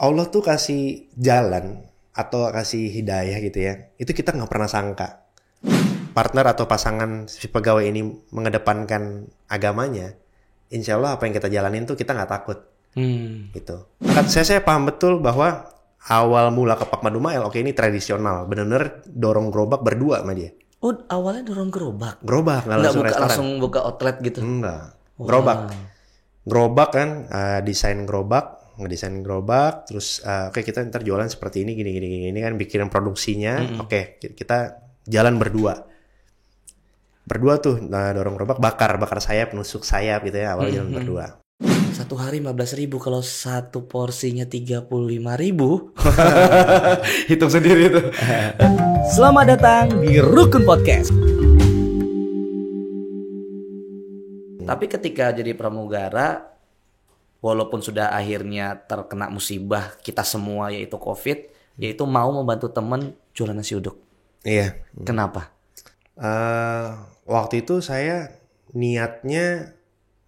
Allah tuh kasih jalan atau kasih hidayah gitu ya, itu kita nggak pernah sangka. Partner atau pasangan si pegawai ini mengedepankan agamanya, insya Allah apa yang kita jalanin tuh kita nggak takut. Gitu. Saya paham betul bahwa awal mula Kepak Madu Mael, oke ini tradisional, bener-bener dorong gerobak berdua sama dia. Oh, awalnya dorong gerobak. Gerobak, nggak langsung restoran. Langsung buka outlet gitu. Enggak. Gerobak kan, ngedesain gerobak, terus oke kita ntar jualan seperti ini, gini kan, bikin produksinya, oke kita jalan berdua tuh, dorong gerobak, bakar sayap, nusuk sayap gitu ya, awalnya jalan berdua. Satu hari 15.000, kalau satu porsinya 35.000. Hitung sendiri tuh. Selamat datang di Rukun Podcast. Tapi ketika jadi pramugara, walaupun sudah akhirnya terkena musibah kita semua yaitu COVID, yaitu mau membantu teman jualan nasi uduk. Iya. Kenapa? Waktu itu saya niatnya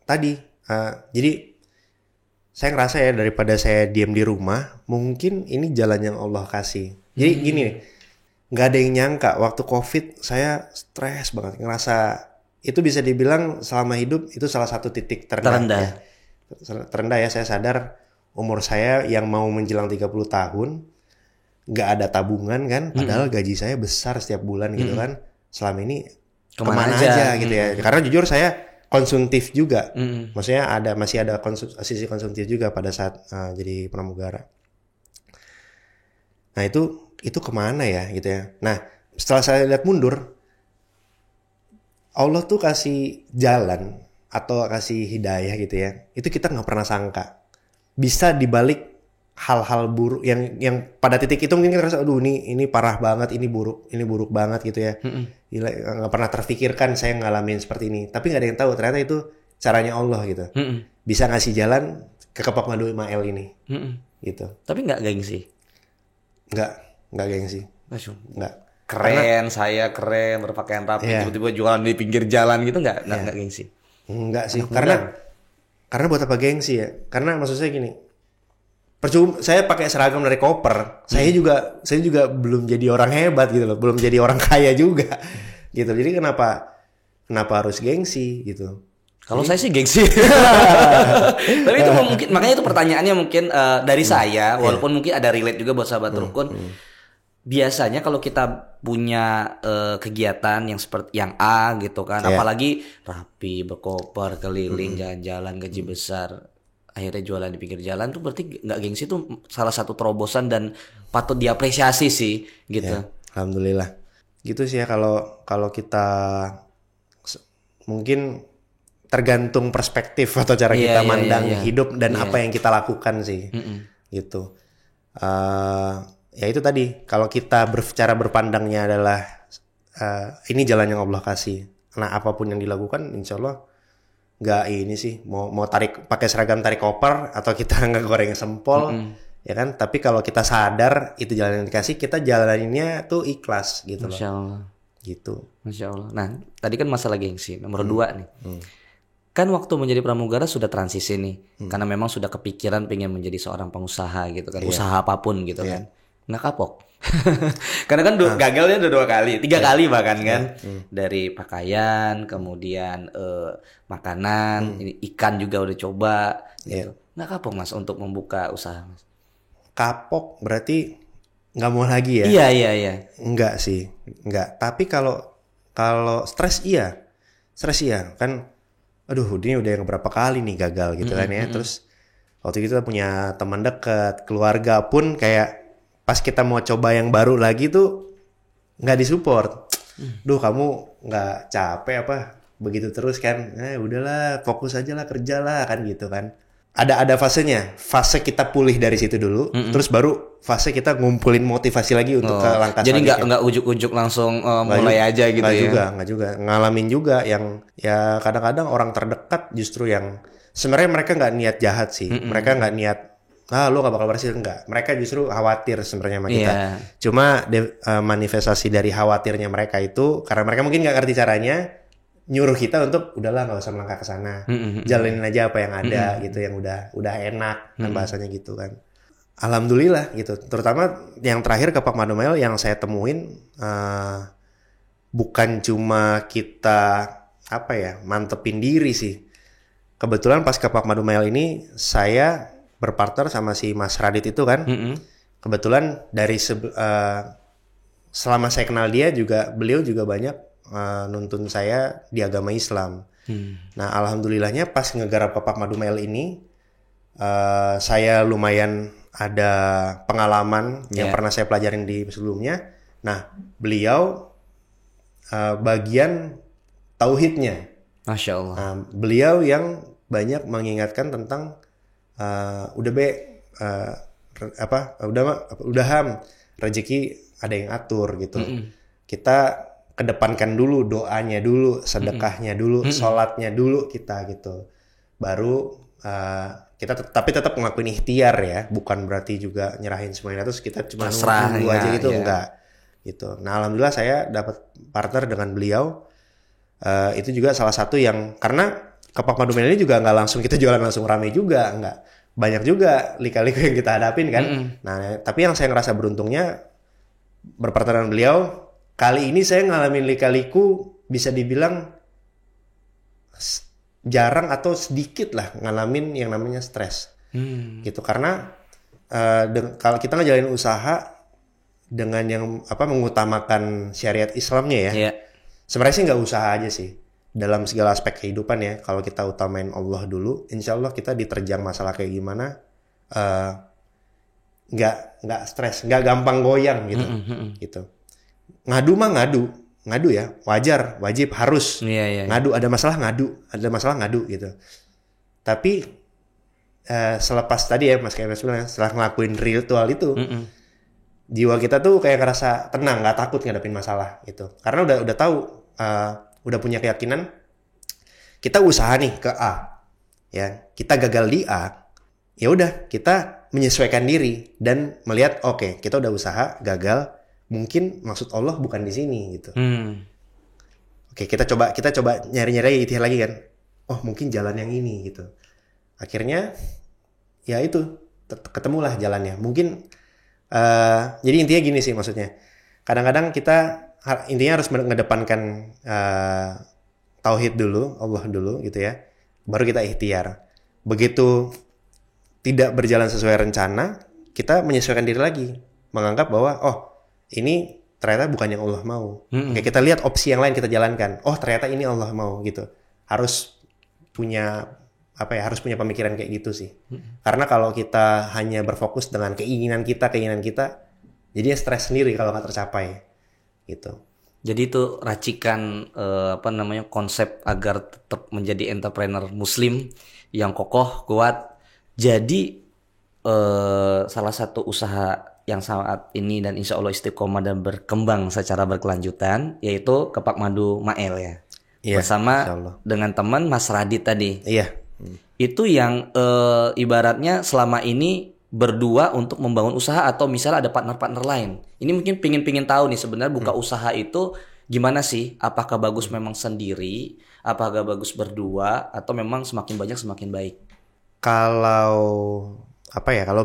tadi, jadi saya ngerasa ya daripada saya diam di rumah, mungkin ini jalan yang Allah kasih. Jadi gini nih, nggak ada yang nyangka waktu COVID saya stres banget, ngerasa itu bisa dibilang selama hidup itu salah satu titik terendah. Terendah ya, saya sadar umur saya yang mau menjelang 30 tahun nggak ada tabungan kan, padahal gaji saya besar setiap bulan gitu kan. Selama ini kemana aja gitu ya, karena jujur saya konsumtif juga, maksudnya masih ada sisi konsumtif juga pada saat jadi pramugara. Nah itu kemana ya gitu ya. Nah setelah saya lihat mundur, Allah tuh kasih jalan atau kasih hidayah gitu ya, itu kita nggak pernah sangka bisa dibalik hal-hal buruk yang pada titik itu mungkin kita rasa aduh ini parah banget, ini buruk banget gitu ya. Gila, nggak pernah terfikirkan saya ngalamin seperti ini, tapi nggak ada yang tahu ternyata itu caranya Allah gitu. Bisa ngasih jalan ke Kepak Madu Mael ini gitu. Tapi nggak gengsi? Nggak gengsi. Nggak. Keren, saya keren, berpakaian rapi, tiba-tiba jualan di pinggir jalan gitu, nggak gengsi? Enggak sih, karena buat apa gengsi ya? Karena maksud saya gini, percuma saya pakai seragam dari koper, saya juga belum jadi orang hebat gitu loh, belum jadi orang kaya juga gitu. Jadi kenapa harus gengsi gitu? Kalau saya sih gengsi. Tapi itu mungkin, makanya itu pertanyaannya mungkin dari saya, walaupun mungkin ada relate juga buat sahabat rukun. Biasanya kalau kita punya kegiatan yang seperti yang A gitu kan, apalagi rapi, berkoper, keliling, jalan-jalan, gaji besar, akhirnya jualan di pinggir jalan tuh berarti nggak gengsi, tuh salah satu terobosan dan patut diapresiasi sih gitu. Ya, alhamdulillah. Gitu sih ya, kalau kita mungkin tergantung perspektif atau cara kita mandang hidup dan apa yang kita lakukan sih. Gitu. Ya itu tadi, kalau kita cara berpandangnya adalah ini jalan yang Allah kasih. Nah apapun yang dilakukan insya Allah nggak ini sih mau pakai seragam tarik koper atau kita nggak goreng sempol, ya kan. Tapi kalau kita sadar itu jalan yang dikasih, kita jalaninnya tuh ikhlas gitu. Masya Allah. Gitu. Masya Allah. Nah tadi kan masalah gengsi, nomor 2 nih. Kan waktu menjadi pramugara sudah transisi nih, karena memang sudah kepikiran pengen menjadi seorang pengusaha gitu kan, usaha apapun gitu kan. Nggak kapok. Karena kan gagalnya udah 2 kali, 3 kali bahkan kan. Dari pakaian, kemudian makanan, ini ikan juga udah coba gitu. Nggak kapok Mas untuk membuka usaha Mas? Kapok berarti nggak mau lagi ya? Iya. Enggak sih, enggak. Tapi kalau stres iya. Kan aduh ini udah yang berapa kali nih gagal gitu kan ya. Terus waktu itu kita punya teman dekat, keluarga pun kayak pas kita mau coba yang baru lagi tuh nggak disupport. Duh kamu nggak capek apa begitu terus kan? Udahlah fokus aja lah, kerja lah kan gitu kan. Ada fasenya. Fase kita pulih dari situ dulu, terus baru fase kita ngumpulin motivasi lagi untuk ke langkah selanjutnya. Jadi nggak ujuk-ujuk langsung mulai aja gitu ya? Nggak juga. Ngalamin juga yang ya kadang-kadang orang terdekat justru yang sebenarnya mereka nggak niat jahat sih. Mereka nggak niat lo gak bakal berhasil, enggak. Mereka justru khawatir sebenarnya sama kita. Cuma manifestasi dari khawatirnya mereka itu karena mereka mungkin gak ngerti caranya, nyuruh kita untuk udahlah gak usah melangkah ke sana. Jalanin aja apa yang ada gitu, yang udah enak kan bahasanya gitu kan. alhamdulillah gitu. Terutama yang terakhir ke Pak Madumail yang saya temuin bukan cuma kita apa ya mantepin diri sih. Kebetulan pas ke Pak Madumail ini saya berpartner sama si Mas Radit itu kan. Kebetulan dari selama saya kenal dia juga beliau juga banyak nuntun saya di agama Islam. Nah alhamdulillahnya pas ngegarap Pak Madumail ini saya lumayan ada pengalaman yang pernah saya pelajarin di sebelumnya. Nah beliau bagian tauhidnya. Masya Allah. Beliau yang banyak mengingatkan tentang udah ham rezeki ada yang atur gitu. Kita kedepankan dulu doanya dulu, sedekahnya dulu, sholatnya dulu kita gitu. Baru kita tapi tetap ngelakuin ikhtiar ya, bukan berarti juga nyerahin semuanya terus kita cuma nunggu aja gitu enggak gitu. Nah alhamdulillah saya dapat partner dengan beliau. Itu juga salah satu yang karena ke Pak Madumail ini juga nggak langsung kita jualan langsung rame juga, nggak banyak juga lika-liku yang kita hadapin kan. Nah tapi yang saya ngerasa beruntungnya berpartner dengan beliau kali ini saya ngalamin lika-liku bisa dibilang jarang atau sedikit lah ngalamin yang namanya stres gitu karena kalau kita ngejalanin usaha dengan yang mengutamakan syariat Islamnya ya sebenarnya sih nggak usaha aja sih dalam segala aspek kehidupan ya kalau kita utamain Allah dulu insya Allah kita diterjang masalah kayak gimana nggak stres nggak gampang goyang gitu gitu ngadu mah ngadu ya wajib harus ngadu ada masalah ngadu gitu tapi selepas tadi ya Mas Kemes bilang setelah ngelakuin ritual itu jiwa kita tuh kayak ngerasa tenang nggak takut ngadepin masalah gitu karena udah tahu udah punya keyakinan kita usaha nih ke A ya kita gagal di A ya udah kita menyesuaikan diri dan melihat oke, kita udah usaha gagal mungkin maksud Allah bukan di sini gitu. Oke, kita coba nyari-nyari ikhtiar lagi kan. Oh, mungkin jalan yang ini gitu. Akhirnya ya itu ketemulah jalannya. Mungkin jadi intinya gini sih maksudnya. Kadang-kadang kita intinya harus mengedepankan tauhid dulu, Allah dulu gitu ya. Baru kita ikhtiar. Begitu tidak berjalan sesuai rencana, kita menyesuaikan diri lagi. Menganggap bahwa ini ternyata bukan yang Allah mau. Oke, kita lihat opsi yang lain kita jalankan. Oh, ternyata ini Allah mau gitu. Harus punya harus punya pemikiran kayak gitu sih. Karena kalau kita hanya berfokus dengan keinginan kita, jadinya stres sendiri kalau nggak tercapai. Gitu. Jadi itu racikan konsep agar tetap menjadi entrepreneur muslim yang kokoh, kuat. Jadi salah satu usaha yang saat ini dan insya Allah istiqomah dan berkembang secara berkelanjutan yaitu ke Pak Madumail ya. Bersama dengan teman Mas Radit tadi. Itu yang ibaratnya selama ini berdua untuk membangun usaha atau misalnya ada partner-partner lain. Ini mungkin pingin tahu nih sebenarnya buka usaha itu gimana sih? Apakah bagus memang sendiri? Apakah bagus berdua? Atau memang semakin banyak semakin baik? Kalau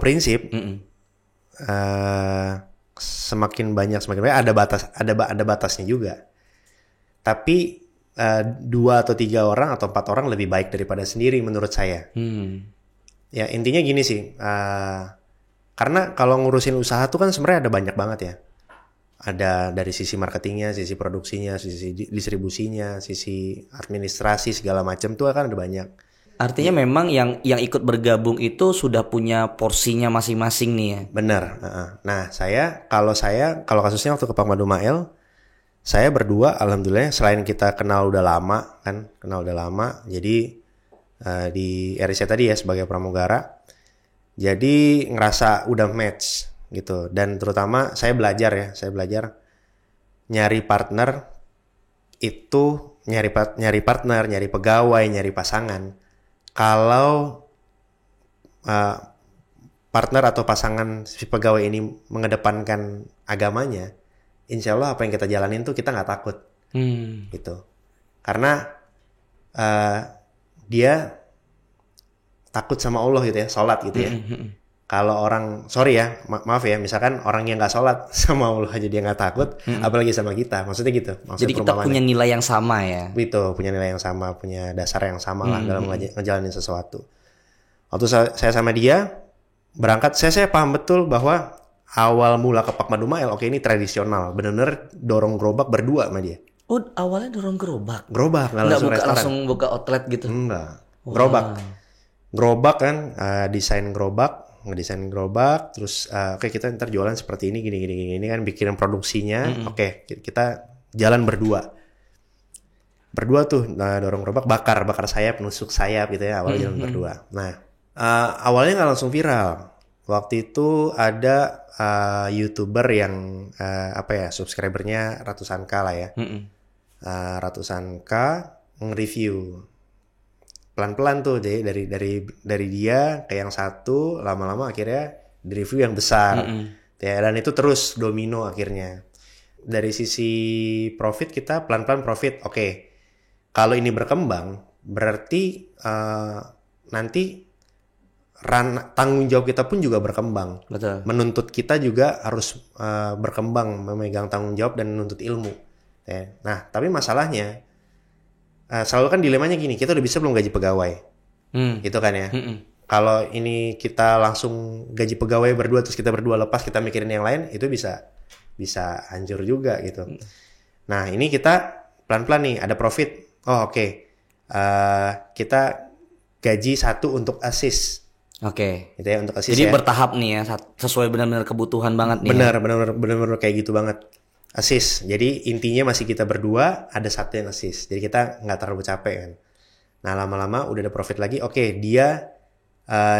prinsip semakin banyak ada batasnya juga. Tapi 2 atau 3 orang atau 4 orang lebih baik daripada sendiri menurut saya. Ya intinya gini sih. Karena kalau ngurusin usaha tuh kan sebenarnya ada banyak banget ya. Ada dari sisi marketingnya, sisi produksinya, sisi distribusinya, sisi administrasi segala macam tuh kan ada banyak. Artinya memang yang ikut bergabung itu sudah punya porsinya masing-masing nih ya. Benar. Nah, kalau kasusnya waktu ke Pak Madumail, saya berdua alhamdulillah selain kita kenal udah lama. Jadi di RIC tadi ya sebagai pramugara. Jadi ngerasa udah match gitu dan terutama saya belajar nyari partner itu nyari partner, nyari pegawai, nyari pasangan. Kalau partner atau pasangan si pegawai ini mengedepankan agamanya, insya Allah apa yang kita jalanin tuh kita nggak takut, gitu. Karena dia takut sama Allah gitu ya, sholat gitu ya. Kalau orang, sorry ya, maaf ya, misalkan orang yang nggak sholat sama Allah aja dia nggak takut, apalagi sama kita, maksudnya gitu. Jadi kita punya nilai yang sama ya. Itu punya nilai yang sama, punya dasar yang sama lah dalam ngejalanin sesuatu. Waktu saya sama dia berangkat, saya paham betul bahwa awal mula ke Pak Madumael, oke ini tradisional, bener-bener dorong gerobak berdua sama dia. Oh awalnya dorong gerobak? Gerobak, nggak langsung restoran. Langsung buka outlet gitu? Enggak, gerobak kan, ngedesain gerobak, terus oke kita ntar jualan seperti ini, gini kan, bikin produksinya, oke kita jalan berdua tuh, dorong gerobak, bakar sayap, nusuk sayap gitu ya, awalnya jalan berdua. Nah awalnya nggak langsung viral. Waktu itu ada YouTuber yang subscribernya ratusan K lah ya, ratusan K nge-review. Pelan-pelan tuh, jadi dari dia ke yang satu, lama-lama akhirnya di review yang besar. Ya, dan itu terus domino akhirnya. Dari sisi profit kita pelan-pelan profit. Oke. Kalau ini berkembang, berarti nanti tanggung jawab kita pun juga berkembang. Betul. Menuntut kita juga harus berkembang, memegang tanggung jawab dan menuntut ilmu. Ya. Nah, tapi masalahnya selalu kan dilemanya gini, kita udah bisa belum gaji pegawai, gitu kan ya. Kalau ini kita langsung gaji pegawai berdua, terus kita berdua lepas, kita mikirin yang lain, itu bisa hancur juga gitu. Nah ini kita pelan-pelan nih, ada profit, oke. Kita gaji 1 untuk assist. Oke. Gitu ya, untuk assist. Jadi ya. bertahap nih ya, sesuai benar-benar kebutuhan banget nih. Benar-benar kayak gitu banget. Assist. Jadi intinya masih kita berdua, ada 1 yang assist. Jadi kita nggak terlalu capek kan. Nah lama-lama udah ada profit lagi. Oke, dia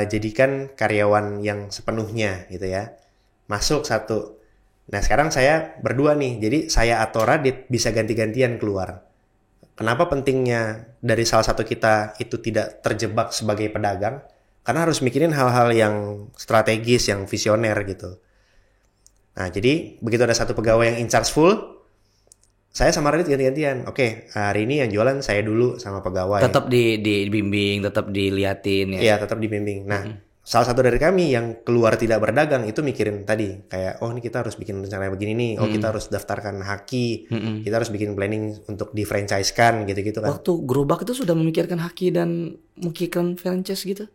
jadikan karyawan yang sepenuhnya gitu ya. Masuk 1. Nah sekarang saya berdua nih. Jadi saya atau Radit bisa ganti-gantian keluar. Kenapa pentingnya dari salah satu kita itu tidak terjebak sebagai pedagang? Karena harus mikirin hal-hal yang strategis, yang visioner gitu. Nah, jadi begitu ada 1 pegawai yang in charge full, saya sama Radit ganti-gantian. Oke, hari ini yang jualan saya dulu sama pegawai. Tetap dibimbing, tetap diliatin ya. Iya, tetap dibimbing. Nah, salah satu dari kami yang keluar tidak berdagang itu mikirin tadi kayak ini kita harus bikin rencana begini nih. Kita harus daftarkan haki. Kita harus bikin planning untuk di-franchise-kan gitu-gitu kan. Waktu gerobak itu sudah memikirkan haki dan memikirkan franchise gitu?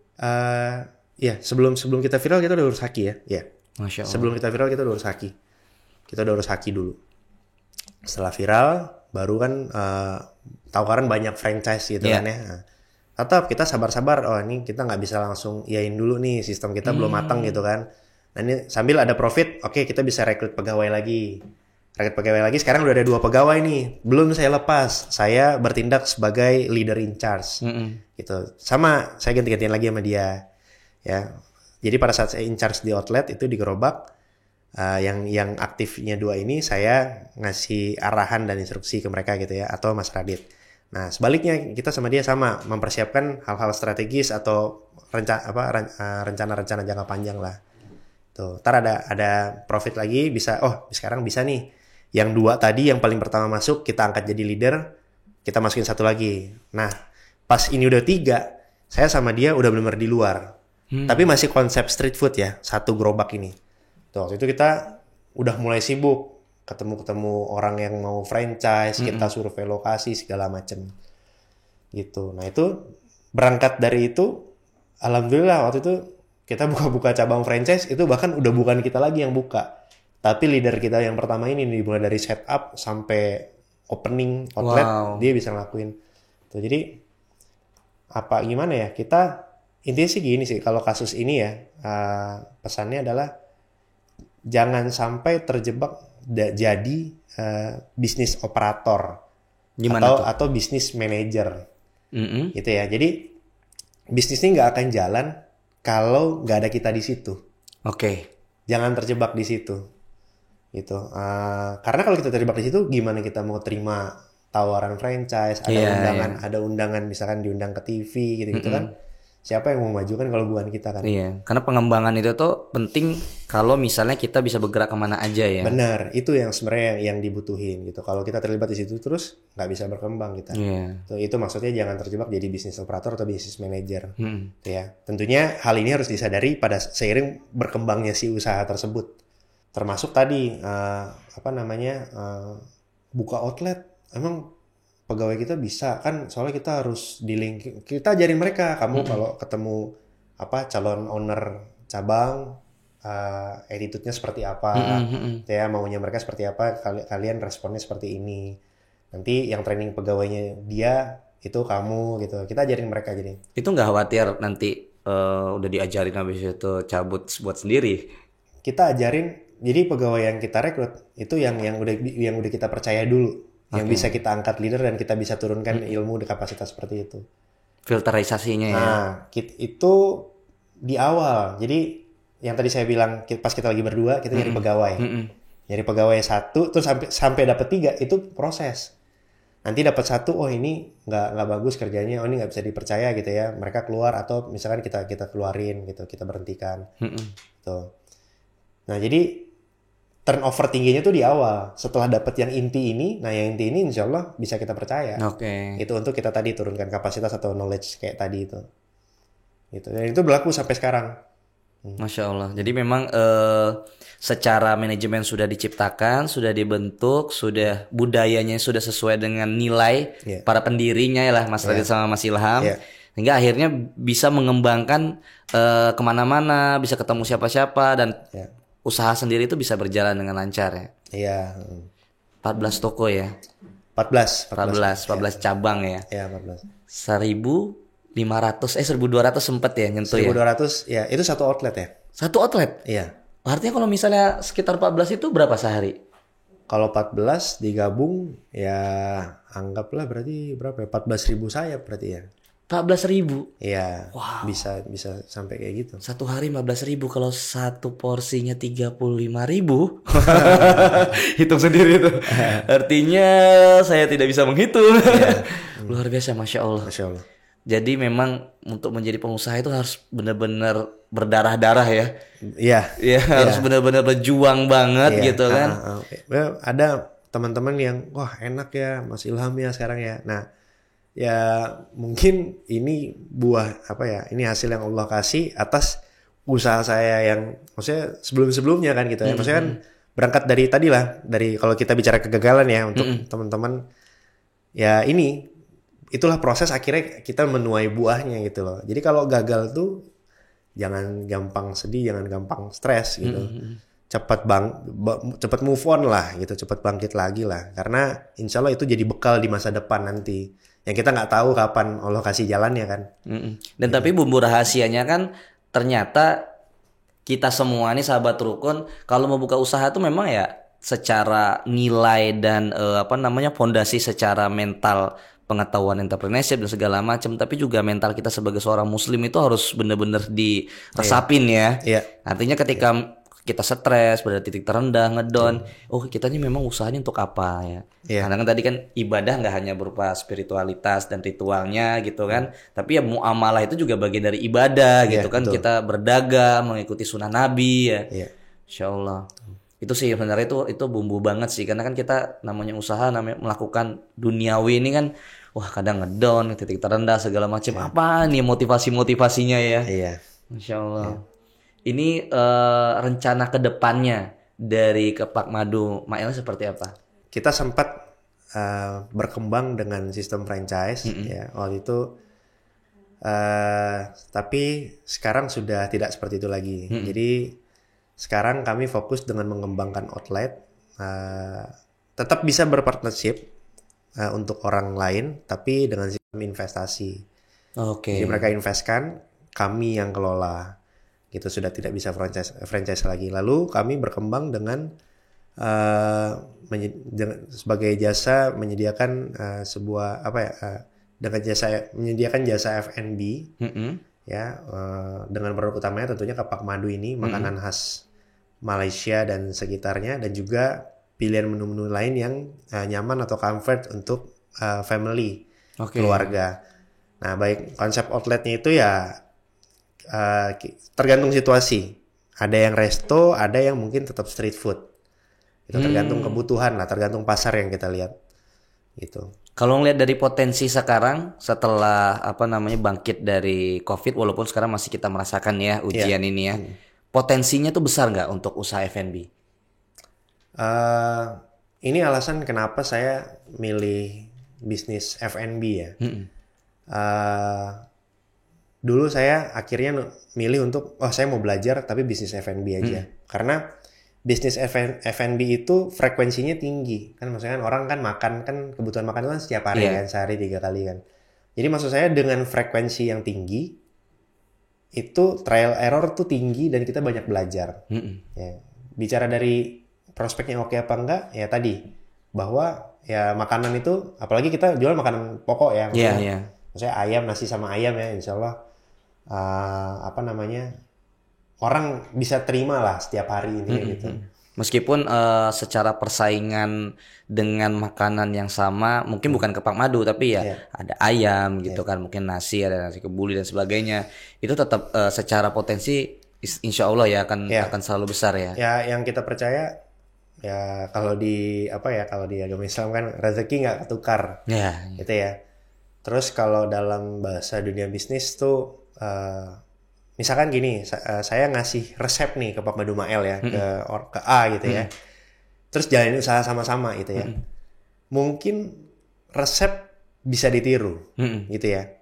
Ya, sebelum kita viral kita udah urus haki ya. Ya. Masya Allah. Sebelum kita viral kita udah urus haki. Kita udah urus haki dulu. Setelah viral baru kan tawaran banyak franchise gitu kan ya. Nah, tetap kita sabar-sabar. Ini kita nggak bisa langsung iain dulu nih, sistem kita belum matang gitu kan. Nah ini sambil ada profit, oke kita bisa rekrut pegawai lagi. Sekarang udah ada 2 pegawai nih. Belum saya lepas. Saya bertindak sebagai leader in charge. Gitu. Sama saya ganti-gantian lagi sama dia. Ya. Jadi pada saat saya in charge di outlet itu di gerobak, yang aktifnya 2 ini saya ngasih arahan dan instruksi ke mereka gitu ya, atau Mas Radit. Nah sebaliknya kita sama dia sama mempersiapkan hal-hal strategis atau rencana-rencana jangka panjang lah. Tuh, ntar ada profit lagi, bisa sekarang bisa nih. Yang 2 tadi yang paling pertama masuk kita angkat jadi leader, kita masukin 1 lagi. Nah pas ini udah 3, saya sama dia udah benar-benar di luar. Tapi masih konsep street food ya, 1 gerobak ini. Tuh, waktu itu kita udah mulai sibuk, ketemu orang yang mau franchise, kita survei lokasi segala macem. Gitu. Nah itu berangkat dari itu, alhamdulillah waktu itu kita buka cabang franchise itu bahkan udah bukan kita lagi yang buka, tapi leader kita yang pertama ini mulai dari setup sampai opening outlet dia bisa ngelakuin. Tuh, jadi gimana ya, kita intinya sih gini sih, kalau kasus ini ya pesannya adalah jangan sampai terjebak jadi bisnis operator atau bisnis manager gitu ya. Jadi bisnis ini nggak akan jalan kalau nggak ada kita di situ. Jangan terjebak di situ gitu. Karena kalau kita terjebak di situ, gimana kita mau terima tawaran franchise, ada undangan misalkan diundang ke TV gitu kan. siapa yang mau maju kan kalau bukan kita kan. Iya, karena pengembangan itu tuh penting kalau misalnya kita bisa bergerak kemana aja ya. Benar, itu yang sebenarnya yang dibutuhin gitu. Kalau kita terlibat di situ terus nggak bisa berkembang kita. Iya. Itu maksudnya jangan terjebak jadi bisnis operator atau bisnis manager. Ya, tentunya hal ini harus disadari pada seiring berkembangnya si usaha tersebut. Termasuk tadi buka outlet. Emang pegawai kita bisa kan, soalnya kita harus dealing, kita ajarin mereka, kamu kalau ketemu calon owner cabang, attitude-nya seperti apa, ya maunya mereka seperti apa, kalian responnya seperti ini. Nanti yang training pegawainya dia itu kamu gitu, kita ajarin mereka. Jadi itu nggak khawatir nanti udah diajarin habis itu cabut buat sendiri? Kita ajarin, jadi pegawai yang kita rekrut itu yang udah kita percaya dulu. Yang bisa kita angkat leader dan kita bisa turunkan ilmu di kapasitas seperti itu. Filterisasinya ya. Nah, itu di awal. Jadi yang tadi saya bilang pas kita lagi berdua kita nyari pegawai. Nyari pegawai 1 terus sampai dapat 3 itu proses. Nanti dapat 1, oh ini nggak bagus kerjanya, oh ini nggak bisa dipercaya gitu ya. Mereka keluar atau misalkan kita keluarin gitu, kita berhentikan. Tuh. Nah, jadi turnover tingginya tuh di awal. Setelah dapat yang inti ini, nah yang inti ini insya Allah bisa kita percaya. Itu untuk kita tadi turunkan kapasitas atau knowledge kayak tadi itu. Gitu. Dan itu berlaku sampai sekarang. Masya Allah. Jadi memang secara manajemen sudah diciptakan, sudah dibentuk, sudah budayanya sudah sesuai dengan nilai para pendirinya ya lah, Mas Radit sama Mas Ilham. Sehingga akhirnya bisa mengembangkan kemana-mana, bisa ketemu siapa-siapa dan usaha sendiri itu bisa berjalan dengan lancar ya. Iya. 14 toko ya. 14 cabang ya. Iya, 14. 1.200 sempet ya nyentuh 1.200 ya. Itu satu outlet ya. Satu outlet? Iya. Artinya kalau misalnya sekitar 14 itu berapa sehari? Kalau 14 digabung ya anggaplah berarti berapa ya? 14.000 sayap berarti ya. 14.000. Iya. Wow. Bisa sampai kayak gitu. Satu hari 15.000, kalau satu porsinya 35.000. Hitung sendiri itu. Artinya saya tidak bisa menghitung. Luar biasa, Masya Allah. Masya Allah. Jadi memang untuk menjadi pengusaha itu harus benar-benar berdarah-darah ya. Iya. Ya, harus benar-benar berjuang banget gitu kan. Ada teman-teman yang wah enak ya Mas Ilham ya sekarang ya. Nah, ya mungkin ini buah ini hasil yang Allah kasih atas usaha saya yang maksudnya sebelumnya kan gitu ya. Maksudnya kan berangkat dari tadi lah, dari kalau kita bicara kegagalan ya untuk teman-teman ya itulah proses akhirnya kita menuai buahnya gitu loh. Jadi kalau gagal tuh jangan gampang sedih, jangan gampang stres gitu. Cepat move on lah gitu, cepat bangkit lagi lah, karena insya Allah itu jadi bekal di masa depan nanti. Yang kita nggak tahu kapan Allah kasih jalannya kan. Dan tapi bumbu rahasianya kan ternyata kita semua nih sahabat rukun kalau mau buka usaha tuh memang ya secara nilai dan fondasi secara mental, pengetahuan entrepreneurship dan segala macam, tapi juga mental kita sebagai seorang muslim itu harus benar-benar diresapin ya. Artinya ketika kita stres, pada titik terendah, ngedown, kita ini memang usahanya untuk apa ya. Karena kan tadi kan ibadah nggak hanya berupa spiritualitas dan ritualnya gitu kan, tapi ya muamalah itu juga bagian dari ibadah gitu kan. Betul. Kita berdagang, mengikuti sunnah Nabi ya. Insya Allah. Itu sih sebenarnya itu bumbu banget sih, karena kan kita namanya usaha, namanya melakukan duniawi ini kan, kadang ngedown, titik terendah segala macam. Apa nih motivasinya ya? Insya Allah. Ini rencana kedepannya dari Kepak Madu Mail seperti apa? Kita sempat berkembang dengan sistem franchise ya waktu itu, tapi sekarang sudah tidak seperti itu lagi. Jadi sekarang kami fokus dengan mengembangkan outlet, tetap bisa berpartnership untuk orang lain, tapi dengan sistem investasi. Jadi mereka investkan, kami yang kelola. Gitu, sudah tidak bisa franchise lagi. Lalu kami berkembang dengan sebagai jasa menyediakan menyediakan jasa F&B ya, dengan produk utamanya tentunya Kepak Madu ini, makanan khas Malaysia dan sekitarnya, dan juga pilihan menu-menu lain yang nyaman atau comfort untuk family, keluarga. Nah, baik konsep outletnya itu ya tergantung situasi. Ada yang resto, ada yang mungkin tetap street food. Itu tergantung kebutuhan lah, tergantung pasar yang kita lihat. Gitu. Kalau ngelihat dari potensi sekarang setelah bangkit dari COVID, walaupun sekarang masih kita merasakan ya ujian ini ya, potensinya tuh besar nggak untuk usaha F&B? Ini alasan kenapa saya milih bisnis F&B ya. Dulu saya akhirnya milih untuk saya mau belajar tapi bisnis F&B aja. Karena bisnis F&B itu frekuensinya tinggi. Kan maksudnya kan orang kan makan kan kebutuhan makan itu kan setiap hari kan, sehari 3 kali kan. Jadi maksud saya dengan frekuensi yang tinggi itu trial error tuh tinggi dan kita banyak belajar. Ya, bicara dari prospeknya oke apa enggak ya tadi bahwa ya makanan itu apalagi kita jual makanan pokok ya. Maksudnya ayam, nasi sama ayam ya, insya Allah orang bisa terima lah setiap hari ini gitu. Meskipun secara persaingan dengan makanan yang sama, mungkin bukan kepak madu tapi ya ada ayam gitu kan, mungkin nasi, ada nasi kebuli dan sebagainya. Itu tetap secara potensi insya Allah ya akan selalu besar ya. Ya yang kita percaya ya kalau di agama Islam kan rezeki nggak ketukar. Gitu ya. Terus kalau dalam bahasa dunia bisnis tuh misalkan gini, saya ngasih resep nih ke Pak Madu Mael ya, ke A gitu ya. Terus jalanin usaha sama-sama gitu ya. Mungkin resep bisa ditiru gitu ya.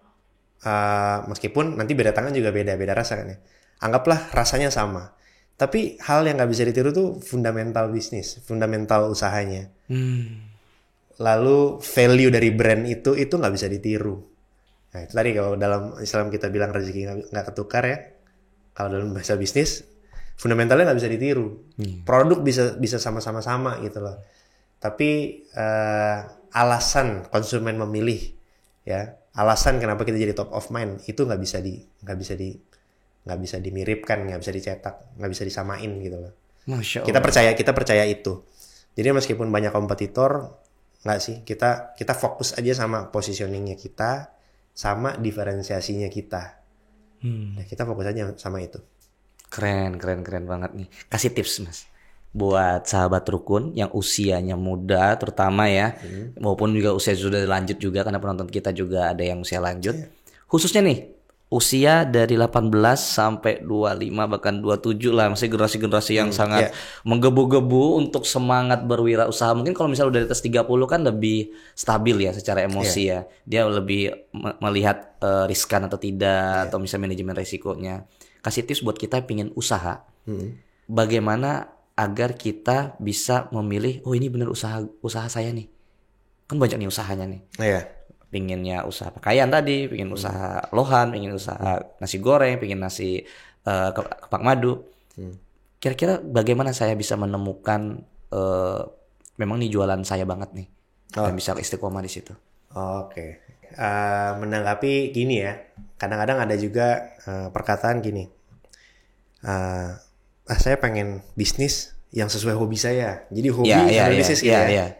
Meskipun nanti beda tangan juga beda rasa kan ya. Anggaplah rasanya sama. Tapi hal yang nggak bisa ditiru tuh fundamental bisnis, fundamental usahanya. Lalu value dari brand itu nggak bisa ditiru. Nah itu tadi kalau dalam Islam kita bilang rezeki nggak ketukar ya. Kalau dalam bahasa bisnis fundamentalnya nggak bisa ditiru. Produk bisa sama-sama gitu loh. Tapi alasan konsumen memilih ya, alasan kenapa kita jadi top of mind itu nggak bisa dimiripkan, nggak bisa dicetak, nggak bisa disamain gitu loh. Masya Allah. Kita percaya itu. Jadi meskipun banyak kompetitor, nggak sih, kita fokus aja sama positioningnya kita, sama diferensiasinya kita. Nah, kita fokus aja sama itu. Keren banget nih. Kasih tips Mas buat sahabat rukun yang usianya muda terutama ya, maupun juga usia sudah lanjut juga, karena penonton kita juga ada yang usia lanjut. Khususnya nih usia dari 18 sampai 25 bahkan 27 lah, masih generasi-generasi yang sangat menggebu-gebu untuk semangat berwirausaha. Mungkin kalau misalnya udah di atas 30 kan lebih stabil ya secara emosi ya. Dia lebih melihat riskan atau tidak, atau misalnya manajemen resikonya. Kasih tips buat kita yang pengen usaha. Bagaimana agar kita bisa memilih, oh ini benar usaha saya nih. Kan banyak nih usahanya nih. Pinginnya usaha pakaian tadi, pingin usaha lohan, pingin usaha nasi goreng, pingin nasi kepak madu. Kira-kira bagaimana saya bisa menemukan memang nih jualan saya banget nih, dan bisa istiqomah di situ. Menanggapi gini ya, kadang-kadang ada juga perkataan gini, saya pengen bisnis yang sesuai hobi saya, jadi hobi sambil bisnis gitu ya.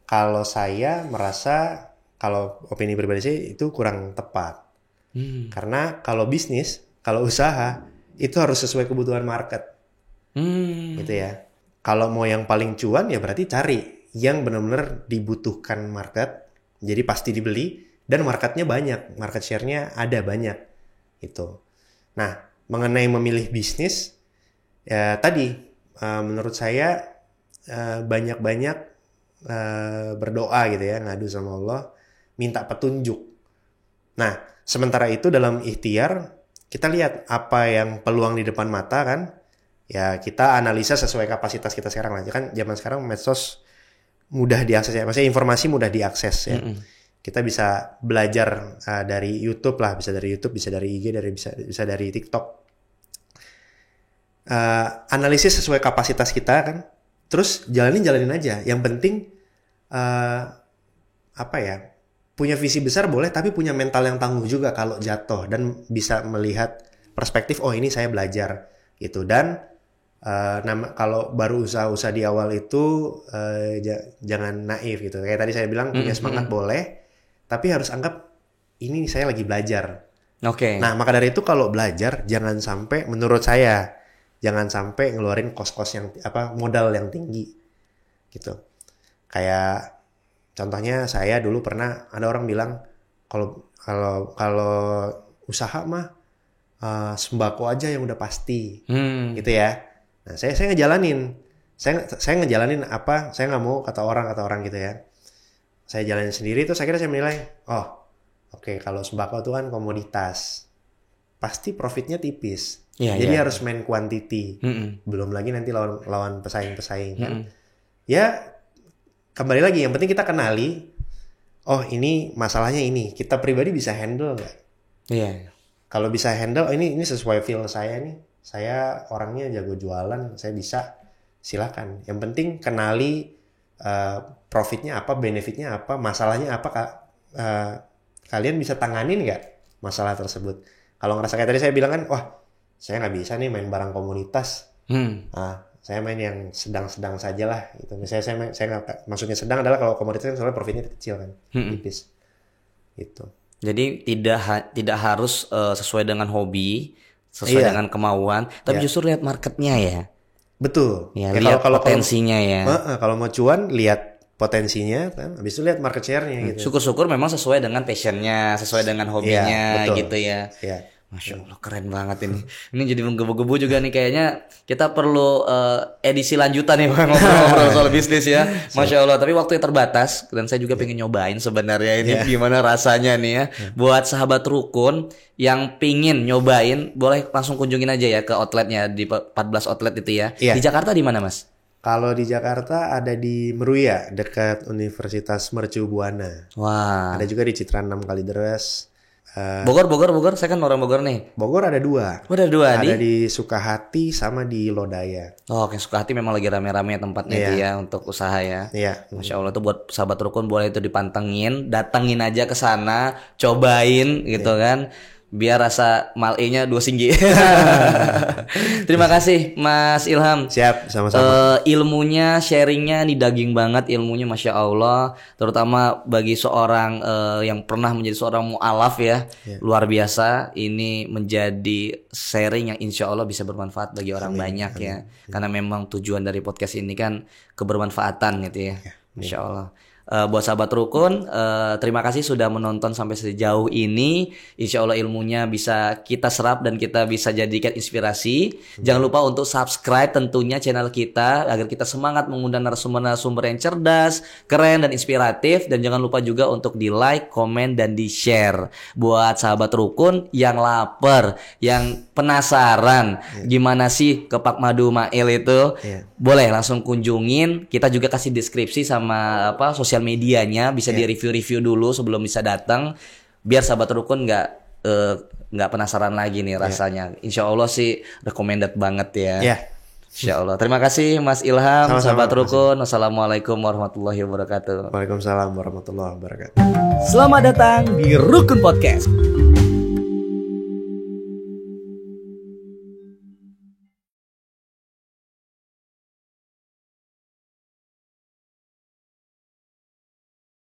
Kalau saya merasa, kalau opini pribadi saya itu kurang tepat. Karena kalau bisnis, kalau usaha itu harus sesuai kebutuhan market. Gitu ya. Kalau mau yang paling cuan ya berarti cari yang benar-benar dibutuhkan market. Jadi pasti dibeli dan marketnya banyak, market share-nya ada banyak. Gitu. Nah, mengenai memilih bisnis ya tadi menurut saya banyak-banyak berdoa gitu ya, ngadu sama Allah, minta petunjuk. Nah, sementara itu dalam ikhtiar kita lihat apa yang peluang di depan mata kan. Ya kita analisa sesuai kapasitas kita sekarang lah. Kan zaman sekarang medsos mudah diakses ya. Maksudnya informasi mudah diakses ya. Kita bisa belajar dari YouTube lah, bisa dari YouTube, bisa dari IG, bisa dari TikTok. Analisis sesuai kapasitas kita kan. Terus jalanin aja. Yang penting punya visi besar boleh, tapi punya mental yang tangguh juga kalau jatuh, dan bisa melihat perspektif, oh ini saya belajar gitu. Dan kalau baru usaha di awal itu jangan naif gitu. Kayak tadi saya bilang, punya semangat boleh, tapi harus anggap ini saya lagi belajar. Oke. Nah, maka dari itu kalau belajar jangan sampai, menurut saya, jangan sampai ngeluarin kos-kos yang modal yang tinggi gitu. Kayak contohnya saya dulu pernah ada orang bilang kalau usaha mah sembako aja yang udah pasti gitu ya. Nah, saya ngejalanin. Saya ngejalanin saya nggak mau kata orang gitu ya. Saya jalanin sendiri terus akhirnya saya menilai, oke, kalau sembako itu kan komoditas, pasti profitnya tipis. Jadi harus main quantity. Belum lagi nanti lawan pesaing-pesaing kan. Ya kembali lagi, yang penting kita kenali, ini masalahnya ini, kita pribadi bisa handle nggak? Iya. Kalau bisa handle, ini sesuai feel saya nih, saya orangnya jago jualan, saya bisa, silakan. Yang penting kenali profitnya apa, benefitnya apa, masalahnya apa, kalian bisa tanganin nggak masalah tersebut. Kalau ngerasa kayak tadi saya bilang kan, saya nggak bisa nih main barang komunitas. Saya main yang sedang-sedang saja lah gitu. Misalnya saya nggak, maksudnya sedang adalah kalau komunitas kan soalnya profitnya kecil kan, tipis gitu. Jadi tidak harus sesuai dengan hobi, sesuai dengan kemauan, tapi justru lihat marketnya ya. Betul. Ya, lihat kalau potensinya ya. Kalau mau cuan lihat potensinya, kan? Habis itu lihat market share-nya gitu. Syukur-syukur memang sesuai dengan passionnya, sesuai dengan hobinya gitu ya. Iya. Masya Allah, keren banget ini. Ini jadi menggebu-gebu juga nih, kayaknya kita perlu edisi lanjutan nih ngobrol soal bisnis ya. Masya Allah, tapi waktunya terbatas dan saya juga pengen nyobain sebenarnya ini gimana rasanya nih ya. Buat sahabat rukun yang pingin nyobain, boleh langsung kunjungin aja ya ke outletnya di 14 outlet itu ya. Di Jakarta di mana, Mas? Kalau di Jakarta ada di Meruya dekat Universitas Mercu Buana. Wah. Ada juga di Citra 6 Kalideres. Bogor, saya kan orang Bogor nih. Bogor ada 2. Ada 2 Ada di Sukahati sama di Lodaya. Oke, Sukahati memang lagi rame-rame tempatnya itu ya untuk usaha ya. Iya. Masya Allah tuh buat sahabat rukun boleh itu dipantengin, datengin aja ke sana, cobain gitu kan. Biar rasa mal-nya 2 singgi. Terima kasih Mas Ilham. Siap, sama-sama. Ilmunya, sharingnya nih daging banget ilmunya, Masya Allah. Terutama bagi seorang yang pernah menjadi seorang mu'alaf ya. Luar biasa. Ini menjadi sharing yang insya Allah bisa bermanfaat bagi orang banyak ya. Karena memang tujuan dari podcast ini kan kebermanfaatan gitu ya. Masya Allah. Buat sahabat rukun, terima kasih sudah menonton sampai sejauh ini. Insya Allah ilmunya bisa kita serap dan kita bisa jadikan inspirasi. Jangan lupa untuk subscribe tentunya channel kita agar kita semangat mengundang narasumber-narasumber yang cerdas, keren dan inspiratif. Dan jangan lupa juga untuk di like, komen dan di share. Buat sahabat rukun yang lapar, yang penasaran gimana sih Kepak Madu Mail itu, boleh langsung kunjungin. Kita juga kasih deskripsi sama sosial medianya, bisa di review dulu sebelum bisa datang, biar sahabat rukun nggak penasaran lagi nih rasanya. Insya Allah sih recommended banget ya. Insya Allah. Terima kasih Mas Ilham. Sama-sama, sahabat rukun. Wassalamualaikum warahmatullahi wabarakatuh. Waalaikumsalam warahmatullahi wabarakatuh. Selamat datang di Rukun Podcast.